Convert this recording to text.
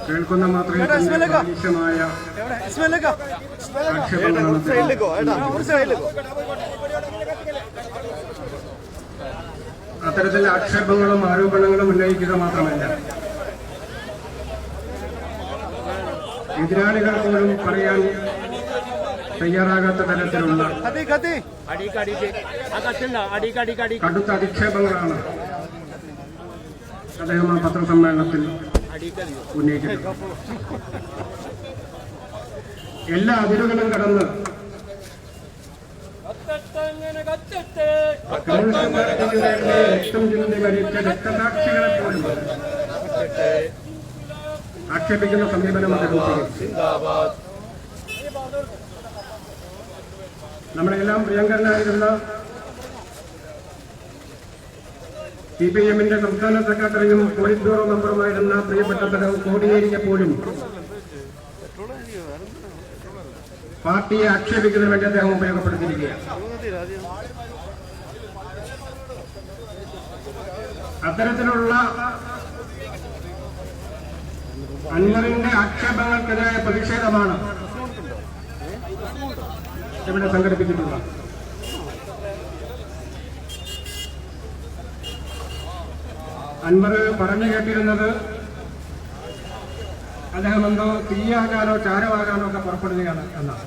കേൾക്കുന്ന മാത്രമേ ആവശ്യമായ അത്തരത്തിൽ ആക്ഷേപങ്ങളും ആരോപണങ്ങളും ഉന്നയിക്കുക മാത്രമല്ല, എതിരാളികൾ പോലും പറയാൻ തയ്യാറാകാത്ത തരത്തിലുള്ള കടുത്ത അധിക്ഷേപങ്ങളാണ് അദ്ദേഹം ആ പത്രസമ്മേളനത്തിൽ ഉന്നയിക്കുന്നത്. എല്ലാ അതിരുകളും കടന്ന് രക്തം ചിന്തി മരിച്ച രക്തസാക്ഷികളെ പോലും ആക്ഷേപിക്കുന്ന സമീപനം അദ്ദേഹം നമ്മളെല്ലാം പ്രിയങ്കരനായിരുന്ന CPM-ന്റെ സംസ്ഥാന സെക്രട്ടറിയും പോളിറ്റ് ബ്യൂറോ മെമ്പറുമായിരുന്ന പ്രിയപ്പെട്ട കോടിയേരിയെ പോലും പാർട്ടിയെ ആക്ഷേപിക്കുന്നതിന് വേണ്ടി അദ്ദേഹം ഉപയോഗപ്പെടുത്തിയിരിക്കുകയാണ്. അത്തരത്തിലുള്ള അൻവറിന്റെ ആക്ഷേപങ്ങൾക്കെതിരായ പ്രതിഷേധമാണ് ഇവിടെ സംഘടിപ്പിച്ചിട്ടുള്ളത്. അൻവർ പറഞ്ഞു കേട്ടിരുന്നത് അദ്ദേഹം എന്തോ തീയാകാനോ ചാരമാകാനോ ഒക്കെ പുറപ്പെടുകയാണ് എന്നാണ്.